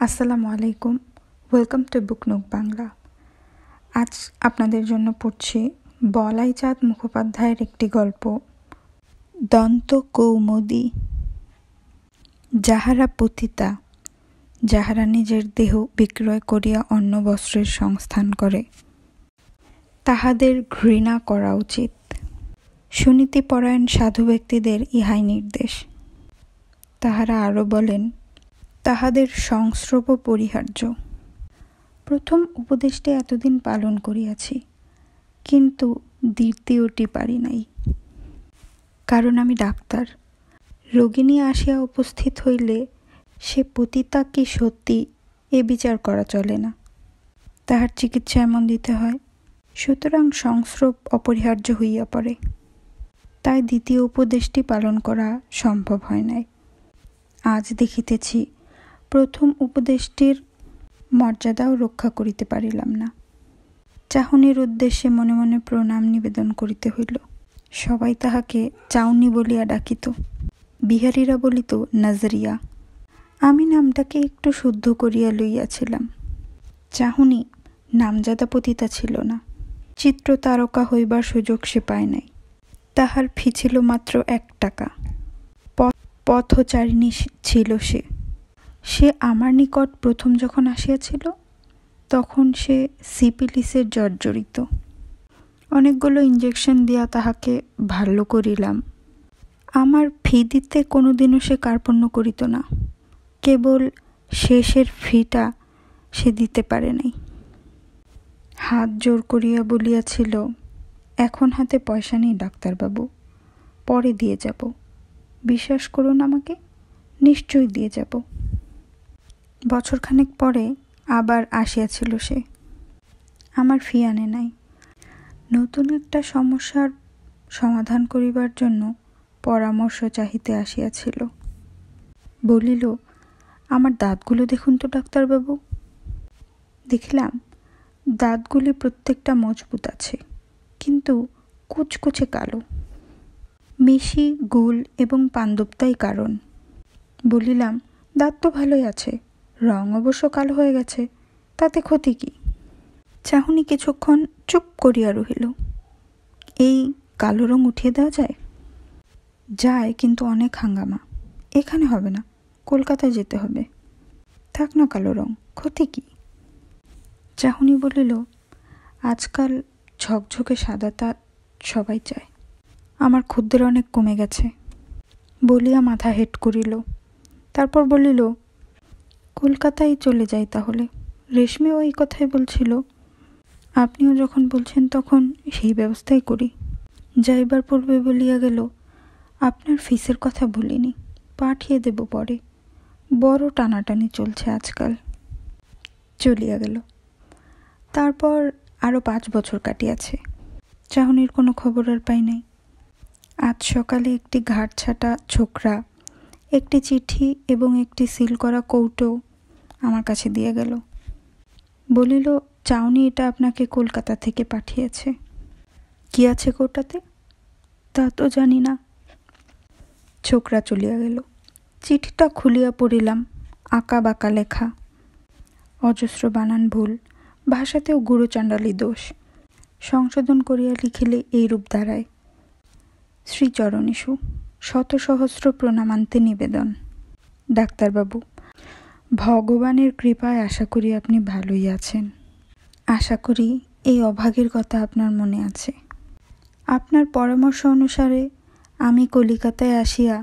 আসসালামু আলাইকুম। Welcome to book nook Bangla. আজ আপনাদের জন্য পড়ছি বলাই চাঁদ মুখোপাধ্যায়ের একটি গল্প, দন্ত কৌমুদী। যাহারা পতিতা, যাহারা নিজের দেহ বিক্রয় করিয়া অন্ন বস্ত্রের সংস্থান করে, তাহাদের ঘৃণা করা উচিত। সুনীতিপরায়ণ সাধু ব্যক্তিদের ইহাই নির্দেশ। তাহারা আরও বলেন, তাহাদের সংস্রব পরিহার্য। প্রথম উপদেশটি এতদিন পালন করিয়াছি, কিন্তু দ্বিতীয়টি পারি নাই। কারণ আমি ডাক্তার। রোগিণী আসিয়া উপস্থিত হইলে সে পতিতা কি সত্যি এ বিচার করা চলে না, তাহার চিকিৎসায় মন দিতে হয়। সুতরাং সংস্রব অপরিহার্য হইয়া পড়ে। তাই দ্বিতীয় উপদেশটি পালন করা সম্ভব হয় নাই। আজ দেখিতেছি প্রথম উপদেশটির মর্যাদাও রক্ষা করিতে পারিলাম না। চাহনির উদ্দেশ্যে মনে মনে প্রণাম নিবেদন করিতে হইল। সবাই তাহাকে চাউনি বলিয়া ডাকিত, বিহারীরা বলিত নাজরিয়া। আমি নামটাকে একটু শুদ্ধ করিয়া লইয়াছিলাম। চাহনি নামজাদা পতিতা ছিল না, চিত্র তারকা হইবার সুযোগ সে পায় নাই। তাহার ফি ছিল মাত্র 1 টাকা। পথচারিণী ছিল সে। সে আমার নিকট প্রথম যখন আসিয়াছিল, তখন সে সিপিলিসে জর্জরিত। অনেকগুলো ইঞ্জেকশন দিয়া তাহাকে ভালো করিলাম। আমার ফি দিতে কোনোদিনও সে কার্পণ্য করিত না। কেবল শেষের ফিটা সে দিতে পারে নাই। হাত জোর করিয়া বলিয়াছিল, এখন হাতে পয়সা নেই ডাক্তারবাবু, পরে দিয়ে যাব। বিশ্বাস করুন আমাকে, নিশ্চয়ই দিয়ে যাব। বছরখানেক পরে আবার আসিয়াছিল সে। আমার ফি আনে নাই। নতুন একটা সমস্যার সমাধান করিবার জন্য পরামর্শ চাহিতে আসিয়াছিল। বলিল, আমার দাঁতগুলো দেখুন তো ডাক্তারবাবু। দেখিলাম দাঁতগুলি প্রত্যেকটা মজবুত আছে, কিন্তু কুচকুচে কালো। মিশি, গুল এবং পাণ্ডবতাই কারণ। বলিলাম, দাঁত তো ভালোই আছে, রং অবশ্য কালো হয়ে গেছে, তাতে ক্ষতি কি? চাহনি কিছুক্ষণ চুপ করিয়া রহিল। এই কালো রং উঠিয়ে দেওয়া যায়? যায়, কিন্তু অনেক হাঙ্গামা। এখানে হবে না, কলকাতায় যেতে হবে। থাক না কালো রং, ক্ষতি কি? চাহনি বলিল, আজকাল ঝকঝকে সাদাটা সবাই চায়। আমার খদ্দের অনেক কমে গেছে। বলিয়া মাথা হেঁট করিল। তারপর বলিল, কলকাতায় চলে যাই তাহলে। রেশমিও এই কথাই বলছিল। আপনিও যখন বলছেন তখন সেই ব্যবস্থাই করি। যাইবার পূর্বে বলিয়া গেল, আপনার ফিসের কথা বলিনি, পাঠিয়ে দেব পরে। বড় টানাটানি চলছে আজকাল। চলিয়া গেল। তারপর আরও 5 বছর কাটিয়াছে। চাহনির কোনো খবর আর পাই নাই। আজ সকালে একটি ঘাট ছাটা ছোকরা একটি চিঠি এবং একটি সিল করা কৌটো আমার কাছে দিয়ে গেল। বলিল, চাউনি এটা আপনাকে কলকাতা থেকে পাঠিয়েছে। কি আছে কৌটাতে? তা তো জানি না। ছোকরা চলিয়া গেল। চিঠিটা খুলিয়া পড়িলাম। আঁকা বাঁকা লেখা, অজস্র বানান ভুল, ভাষাতেও গুরুচাণ্ডালি দোষ। সংশোধন করিয়া লিখিলে এইরূপ দাঁড়ায়, শ্রীচরণীষু, শত সহস্র প্রণামান্তে নিবেদন। ডাক্তারবাবু, ভগবানের কৃপায় আশা করি আপনি ভালোই আছেন। আশা করি এই অভাগীর কথা আপনার মনে আছে। আপনার পরামর্শ অনুসারে আমি কলিকাতায় আসিয়া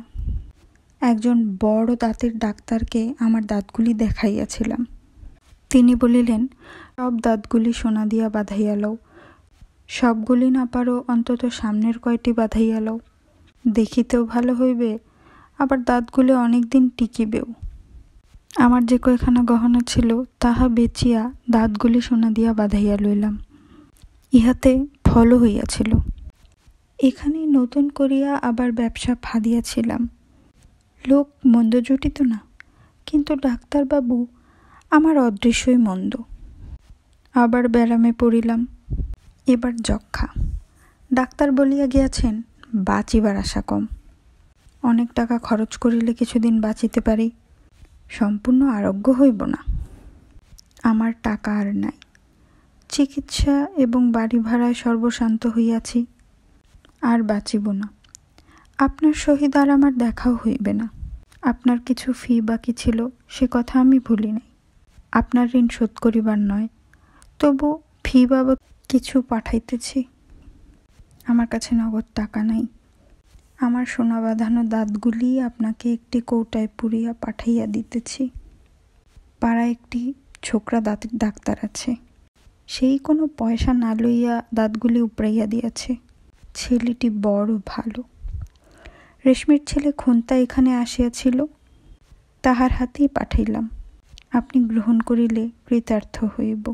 একজন বড় দাঁতের ডাক্তারকে আমার দাঁতগুলি দেখাইয়াছিলাম। তিনি বলিলেন, সব দাঁতগুলি সোনা দিয়া বাঁধাইয়া লও। সবগুলি না পারো অন্তত সামনের কয়টি বাঁধাইয়া লও। দেখিতেও ভালো হইবে, আবার দাঁতগুলি অনেক দিন টিকিবেও। আমার যে কয়খানা গহনা ছিল তাহা বেচিয়া দাঁতগুলি সোনা দিয়া বাঁধাইয়া লইলাম। ইহাতে ফলও হইয়াছিল। এখানেই নতুন করিয়া আবার ব্যবসা ফাঁদিয়াছিলাম। লোক মন্দ জুটিত না, কিন্তু ডাক্তারবাবু আমার অদৃশ্যই মন্দ। আবার ব্যারামে পড়িলাম। এবার যক্ষা। ডাক্তার বলিয়া গিয়াছেন, বাঁচিবার আশা কম। অনেক টাকা খরচ করিলে কিছুদিন বাঁচিতে পারি। সম্পূর্ণ আরোগ্য হইব না। আমার টাকা আর নাই, চিকিৎসা এবং বাড়ি ভাড়ায় সর্বশান্ত হইয়াছি, আর বাঁচিব না। আপনার সহিত আর আমার দেখাও হইবে না। আপনার কিছু ফি বাকি ছিল, সে কথা আমি ভুলি নাই। আপনার ঋণ শোধ করিবার নয়, তবু ফি বাবদ কিছু পাঠাইতেছি। আমার কাছে নগদ টাকা নাই। আমার সোনা বাঁধানো দাঁতগুলি আপনাকে একটি কৌটায় পুরিয়া পাঠাইয়া দিতেছি। পাড়ায় একটি ছোকরা দাঁতের ডাক্তার আছে, সেই কোনো পয়সা না লইয়া দাঁতগুলি উপড়াইয়া দিয়াছে। ছেলেটি বড় ভালো। রেশমির ছেলে খুন্তা এখানে আসিয়াছিল, তাহার হাতেই পাঠাইলাম। আপনি গ্রহণ করিলে কৃতার্থ হইব।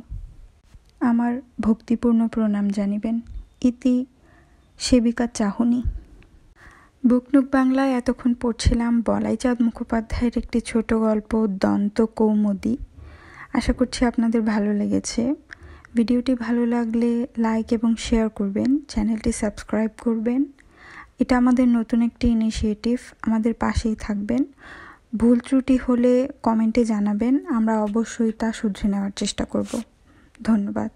আমার ভক্তিপূর্ণ প্রণাম জানিবেন। ইতি সেবিকা চাহনি। বুকনুক বাংলায় এতক্ষণ পড়ছিলাম বলাইচাঁদ মুখোপাধ্যায়ের একটি ছোট গল্প দন্ত কৌমুদী। আশা করছি আপনাদের ভালো লেগেছে। ভিডিওটি ভালো লাগলে লাইক এবং শেয়ার করবেন, চ্যানেলটি সাবস্ক্রাইব করবেন। এটা আমাদের নতুন একটি ইনিশিয়েটিভ, আমাদের পাশেই থাকবেন। ভুল ত্রুটি হলে কমেন্টে জানাবেন, আমরা অবশ্যই তা শুধরে নেওয়ার চেষ্টা করব। ধন্যবাদ।